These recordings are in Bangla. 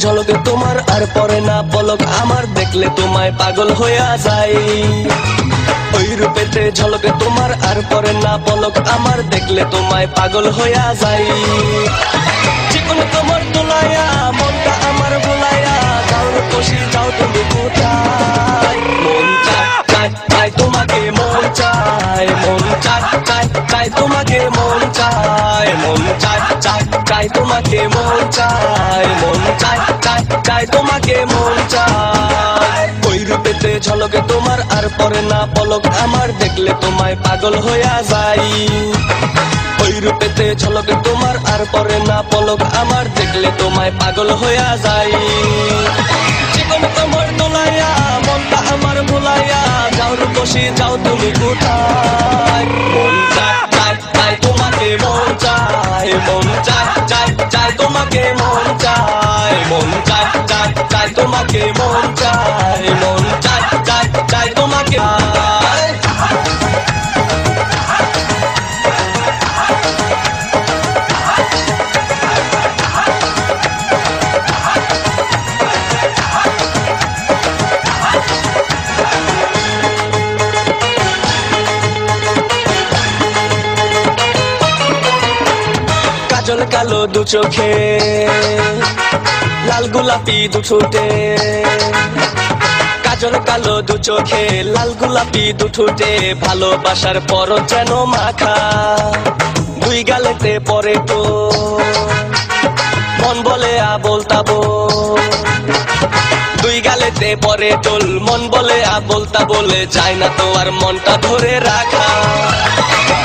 ঝলকে তোমার আর পরে না পলক আমার, দেখলে তোমায় পাগল হইয়া যায়। ওই রূপেতে ঝলকে তোমার আর পরে না পলক আমার, দেখলে তোমায় পাগল হইয়া যায়। চিকন তোমার তোলাইয়া মনটা আমার ভুলাইয়া, যাও রূপসী যাও তুমি কোথায়। মন চায় চায় চায় তোমাকে, মন চায় মন চায় চায় চায় তোমাকে, মন চায় মন চায় চায় চায় তোমাকে, মন চায় মন চায় চায় চায় তোমাকে, মন চায়। ওই রূপেতে ঝলকে তোমার আর পরে না পলক আমার, দেখলে তোমায় পাগল হইয়া যায়। ওই রূপেতে ঝলকে তোমার আর পরে না পলক আমার, দেখলে তোমায় পাগল হইয়া যায়। জীবন তোমার তোলাইয়া মনটা আমার ভুলাইয়া, যাও রূপসী যাও তুমি কোথায়। মন চায় চায় চায় তোমাকে, মন চায় মন চায় চায় চায় তোমাকে, মন চায় মন চায় চায় চায় তোমাকে, মন চায় মন চায় চায় চায় তোমাকে। কাজল কালো দু চোখে, লাল গোলাপি দু ঠোঁটে। কাজল কালো দু চোখে, লাল গোলাপি দু ঠোঁটে, ভালোবাসার পর যেন মাখা। দুই গালেতে পরে তো মন বলে আবোল তাবোল, দুই গালেতে পরে টোল মন বলে আবোল তাবোল, যায় না তো আর মনটা ধরে রাখা।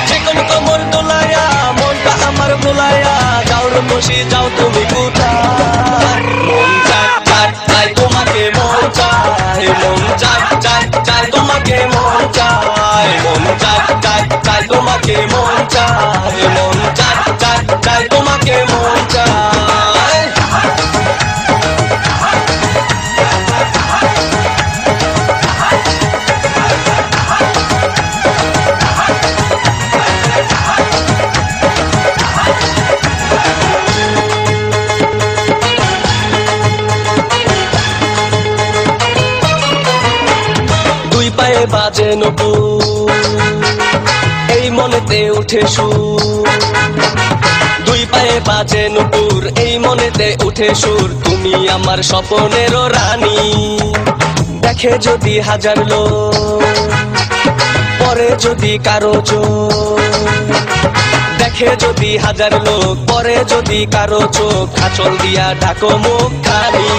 যেকোনো কোমর দোলাইয়া মনটা আমার ভুলাইয়া, যাও রূপসী যাও তুমি কোথায়। মন চায় চায় চায় তোমাকে, মন চায় মন চায় চায় চায় তোমাকে, মন চায় মন চায় চায় চায় তোমাকে, মন চায় মন চায় চায় চায় তোমাকে, মন চায়। দুই পায়ে বাজে নপুর, এই মনেতে উঠে সুর। দুই পায়ে বাজে নপুর, এই মনেতে উঠে সুর। তুমি আমার স্বপ্নেরও রানী, দেখে যদি হাজার লোক, পরে যদি কারো চোখ। দেখে যদি হাজার লোক, পরে যদি কারো চোখ। আঁচল দিয়া ঢাকো মুখ খানি,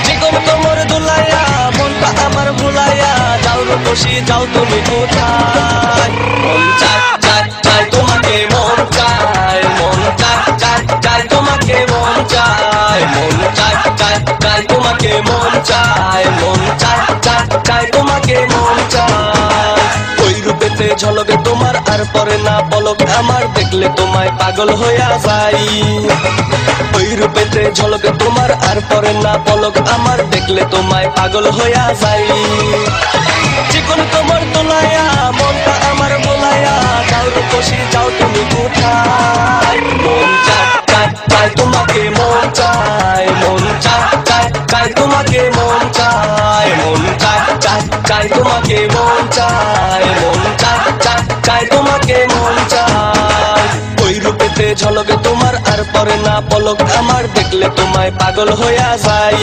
জীবন তোমার দুলাইয়া মনটা আমার ভুলাইয়া, যাও রূপসী যাও তুমি কোথায়। মন চায় চায় চায় তোমাকে, মন চায় মন চায় চায় চায় তোমাকে, মন চায় মন চায় চায় চায় তোমাকে, মন চায় মন চায় চায় চায় তোমাকে, মন চায়। ওই রূপেতে ঝলকে তোমার আর পরে না পলক আমার, দেখলে তোমায় পাগল হইয়া যায়। ওই রূপেতে ঝলকে তোমার আর পরে না পলক আমার, দেখলে তোমায় পাগল হইয়া যায়। চিকন তোমার তোলাইয়া মনটা আমার ভোলাইয়া, যাও রূপসী যাও তুমি কোথায়। মন চায় চায় চায় তোমাকে, মন চায় মন চায় চায় চায় তোমাকে, মন চায় মন চায় চায় চায় তোমাকে, মন চায় মন চায় চায় চায় তোমাকে, মন চায়। ওই রূপেতে ঝলকে তোমার আর পরে না পলক আমার, দেখলে তোমায় পাগল হইয়া যায়।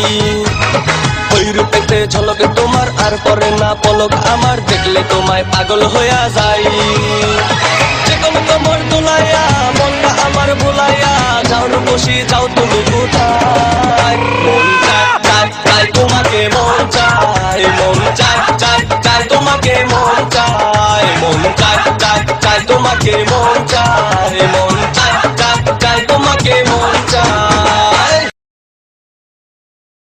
ওই রূপেতে ঝলকে তোমার আর পরে না পলক আমার, দেখলে তোমায় পাগল হইয়া যায়। যেকোনো কোমর দোলাইয়া মনটা আমার ভুলাইয়া, যাও রূপসী যাও তুমি কোথায়। মন